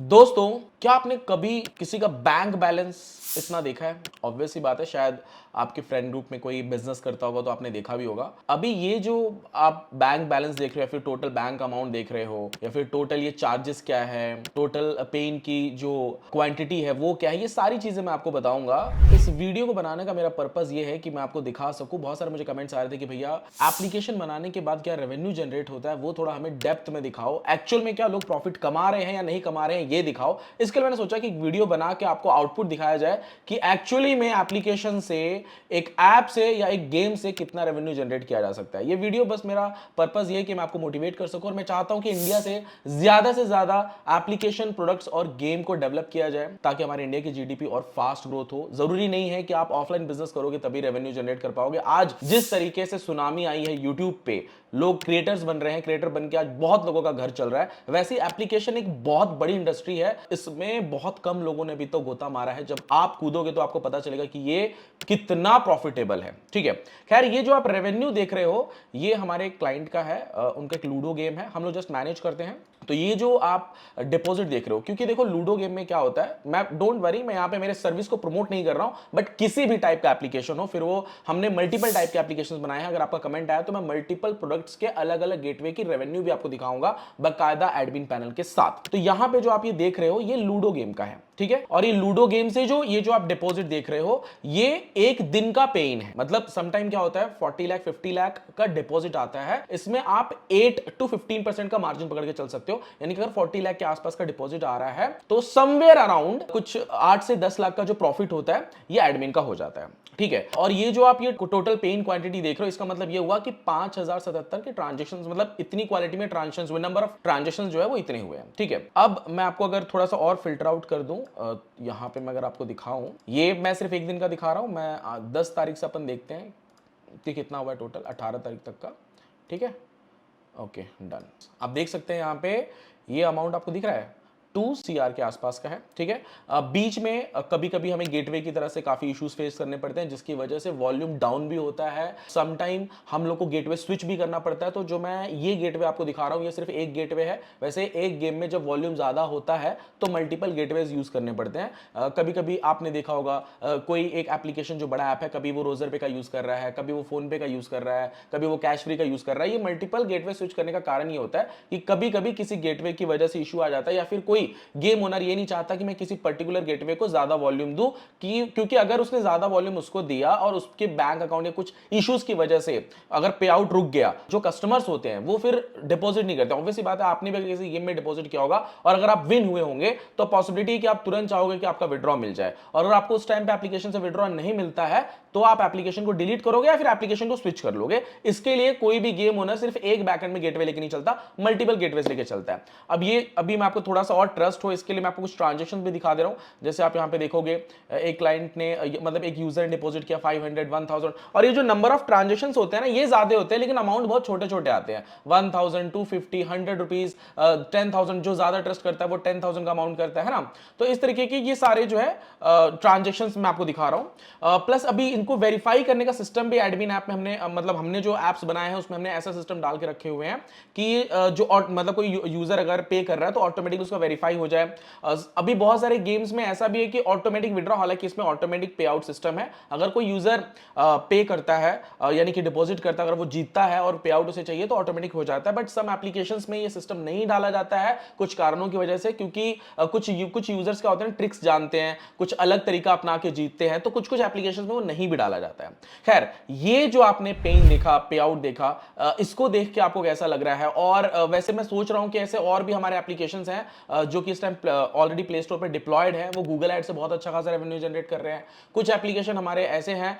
दोस्तों, क्या आपने कभी किसी का बैंक बैलेंस इतना देखा है? ऑब्वियस सी बात है, शायद आपके फ्रेंड ग्रुप में कोई बिजनेस करता होगा तो आपने देखा भी होगा। अभी ये जो आप बैंक बैलेंस देख रहे हो या फिर टोटल बैंक अमाउंट देख रहे हो या फिर टोटल ये चार्जेस क्या है, टोटल पेन की जो क्वांटिटी है वो क्या है, ये सारी चीजें मैं आपको बताऊंगा। इस वीडियो को बनाने का मेरा पर्पस ये है कि मैं आपको दिखा सकूं। बहुत सारे मुझे कमेंट्स आ रहे थे कि भैया एप्लीकेशन बनाने के बाद क्या रेवेन्यू जनरेट होता है वो थोड़ा हमें डेप्थ में दिखाओ, एक्चुअल में क्या लोग प्रॉफिट कमा रहे हैं या नहीं कमा रहे हैं ये दिखाओ। इसके लिए मैंने सोचा कि एक वीडियो बना के आपको आउटपुट दिखाया जाए कि एक्चुअली में एप्लीकेशन से, एक ऐप से या एक गेम से कितना रेवेन्यू जनरेट किया जा सकता है। ये वीडियो बस मेरा पर्पस ये है कि मैं आपको मोटिवेट कर सकूं और मैं चाहता हूं कि इंडिया से ज्यादा एप्लीकेशन प्रोडक्ट्स और गेम को डेवलप किया जाए ताकि हमारे इंडिया की जीडीपी और फास्ट ग्रोथ हो। जरूरी नहीं है कि आप ऑफलाइन बिजनेस करोगे तभी रेवेन्यू जनरेट कर पाओगे। आज जिस तरीके से सुनामी आई है यूट्यूब पे, लोग क्रिएटर्स बन रहे हैं, क्रिएटर बन के आज बहुत लोगों का घर चल रहा है, वैसे एप्लीकेशन एक बहुत बड़ी इंडस्ट्री है। इसमें बहुत कम लोगों ने भी तो गोता मारा है। जब आप कूदोगे तो आपको पता चलेगा कि ये कितना प्रॉफिटेबल है। ठीक है, खैर ये जो आप रेवेन्यू देख रहे हो ये हमारे क्लाइंट का है, उनका एक लूडो गेम है, हम लोग जस्ट मैनेज करते हैं। तो ये जो आप डिपॉजिट देख रहे हो, क्योंकि देखो लूडो गेम में क्या होता है, मैं डोंट वरी, मैं यहां पे मेरे सर्विस को प्रमोट नहीं कर रहा हूं, बट किसी भी टाइप का एप्लीकेशन हो, फिर वो हमने मल्टीपल टाइप के एप्लीकेशन बनाए हैं। अगर आपका कमेंट आया तो मैं मल्टीपल प्रोडक्ट्स के अलग अलग गेटवे की रेवेन्यू भी आपको दिखाऊंगा बाकायदा एडमिन पैनल के साथ। तो यहां पे जो आप ये देख रहे हो ये लूडो गेम का है, ठीक है। और ये लूडो गेम से जो ये जो आप डिपॉजिट देख रहे हो ये एक दिन का पेन है। मतलब समटाइम क्या होता है, 40 लाख 50 लाख का डिपॉजिट आता है, इसमें आप 8 to 15% का मार्जिन पकड़ के चल सकते हो। यानी कि अगर 40 लाख के आसपास का डिपॉजिट आ रहा है तो समवेयर अराउंड कुछ 8 से 10 लाख का जो प्रॉफिट होता है ये एडमिन का हो जाता है, ठीक है। और ये जो आप ये टोटल पेन क्वांटिटी देख रहे हो, इसका मतलब ये हुआ कि 5077 के ट्रांजेक्शंस, मतलब इतनी क्वालिटी में ट्रांजेक्शंस हुए, नंबर ऑफ ट्रांजेक्शंस जो है वो इतने हुए हैं, ठीक है। अब मैं आपको अगर थोड़ा सा और फिल्टर आउट कर दूं, यहां पे मैं अगर आपको दिखाऊं, ये मैं सिर्फ एक दिन का दिखा रहा हूं। मैं 10 तारीख से अपन देखते हैं कि कितना हुआ है टोटल, 18 तारीख तक का, ठीक है। Okay done. आप देख सकते हैं यहां पे ये अमाउंट आपको दिख रहा है 2 CR के आसपास का है, ठीक है। बीच में कभी कभी हमें गेटवे की तरह से काफी इश्यूज फेस करने पड़ते हैं जिसकी वजह से वॉल्यूम डाउन भी होता है। सम टाइम हम लोग को गेटवे स्विच भी करना पड़ता है। तो जो मैं ये गेटवे आपको दिखा रहा हूं ये सिर्फ एक गेटवे है। वैसे एक गेम में जब वॉल्यूम ज्यादा होता है तो मल्टीपल गेटवेज यूज करने पड़ते हैं। कभी कभी आपने देखा होगा कोई एक एप्लीकेशन जो बड़ा ऐप है, कभी वो रोजर पे का यूज कर रहा है, कभी वो फोन पे का यूज कर रहा है, कभी वो कैश फ्री का यूज कर रहा है। ये मल्टीपल गेटवे स्विच करने का कारण ये होता है कि कभी कभी किसी गेटवे की वजह से इशू आ जाता है या फिर कोई गेम ओनर ये नहीं चाहता कि मैं किसी पर्टिकुलर गेटवे को ज्यादा वॉल्यूम दूं, क्योंकि अगर उसने ज्यादा वॉल्यूम उसको दिया और उसके बैंक अकाउंट या कुछ इश्यूज की वजह से अगर पे आउट रुक गया, जो कस्टमर्स होते हैं वो फिर डिपॉजिट नहीं करते। ऑब्वियसली बात है, आपने भी किसी गेम में डिपॉजिट किया होगा और अगर आप विन हुए होंगे तो पॉसिबिलिटी है कि आप तुरंत चाहोगे कि आपका विड्रॉ मिल जाए। और अगर आपको उस टाइम पे एप्लीकेशन से विड्रॉ नहीं मिलता है तो आप एप्लीकेशन को डिलीट करोगे या फिर एप्लीकेशन को स्विच कर लोगे। इसके लिए कोई भी गेम ओनर सिर्फ एक बैकएंड में गेटवे लेके नहीं चलता, मल्टीपल गेटवेज लेके चलता है। अब ये अभी मैं आपको थोड़ा सा और ट्रस्ट हो इसके लिए मैं आपको कुछ ट्रांजेक्शन भी दिखा दे रहा हूं। जैसे आप यहां पे देखोगे एक क्लाइंट ने, मतलब एक यूजर ने डिपॉजिट किया 500, 1000, और ये जो नंबर ऑफ ट्रांजेक्शन होते हैं ना ये ज्यादा होते हैं लेकिन अमाउंट बहुत छोटे छोटे आते हैं। 1000, 250, 100 रुपीज, 10,000। जो ज्यादा ट्रस्ट करता है वो 10,000 का अमाउंट करता है ना। तो इस तरीके की ये सारे जो है ट्रांजेक्शन मैं आपको दिखा रहा हूं। प्लस अभी इनको वेरीफाई करने का सिस्टम भी एडमिन ऐप में हमने, मतलब हमने जो एप्स बनाए हैं उसमें हमने ऐसा सिस्टम डाल के रखे हुए हैं कि जो मतलब कोई यूजर अगर पे कर रहा है तो ऑटोमेटिक उसका वेरीफाई हो जाए। अभी बहुत सारे गेम्स में ऐसा भी है कि ऑटोमेटिक विड्रॉ, हालांकि इसमें ऑटोमेटिक पे आउट सिस्टम है। अगर कोई यूजर पे करता है, यानी कि डिपॉजिट करता है, अगर वो जीतता है और पे आउट उसे चाहिए तो ऑटोमेटिक हो जाता है। बट सम एप्लीकेशंस में ये सिस्टम नहीं डाला जाता है कुछ कारणों की वजह से, क्योंकि कुछ यूजर्स क्या होते हैं, ट्रिक्स जानते हैं, कुछ अलग तरीका अपना के जीतते हैं, तो कुछ कुछ एप्लीकेशंस में वो नहीं भी डाला जाता है। खैर, ये जो आपने पेन देखा, पे आउट देखा, इसको देख के आपको कैसा लग रहा है? और वैसे मैं सोच रहा हूं कि ऐसे और भी हमारे एप्लीकेशंस हैं जो कि इस टाइम ऑलरेडी प्ले स्टोर पे डिप्लॉयड है, वो गूगल एड से बहुत अच्छा खासा रेवेन्यू जनरेट कर रहे हैं। कुछ एप्लीकेशन हमारे ऐसे हैं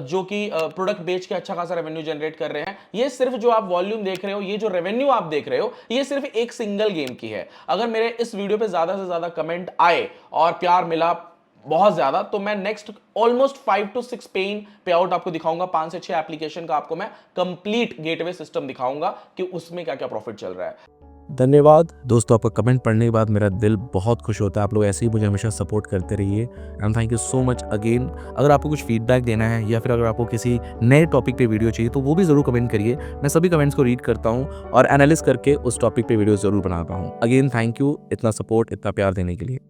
जो कि प्रोडक्ट बेच के अच्छा खासा रेवेन्यू जनरेट कर रहे हैं। ये सिर्फ जो आप वॉल्यूम देख रहे हो, ये जो रेवेन्यू आप देख रहे हो, ये सिर्फ एक सिंगल गेम की है। अगर मेरे इस वीडियो पे ज्यादा से ज्यादा कमेंट आए और प्यार मिला बहुत ज्यादा तो मैं नेक्स्ट ऑलमोस्ट 5 to 6 पेन पे आउट आपको दिखाऊंगा। 5 से 6 एप्लीकेशन का आपको मैं कंप्लीट गेटवे सिस्टम दिखाऊंगा कि उसमें क्या क्या प्रॉफिट चल रहा है। धन्यवाद दोस्तों, आपका कमेंट पढ़ने के बाद मेरा दिल बहुत खुश होता है। आप लोग ऐसे ही मुझे हमेशा सपोर्ट करते रहिए and thank you so much again. अगर आपको कुछ फीडबैक देना है या फिर अगर आपको किसी नए टॉपिक पे वीडियो चाहिए तो वो भी ज़रूर कमेंट करिए। मैं सभी कमेंट्स को रीड करता हूँ और एनालिसिस करके उस टॉपिक पे वीडियो ज़रूर बनाता हूँ। अगेन थैंक यू इतना सपोर्ट, इतना प्यार देने के लिए।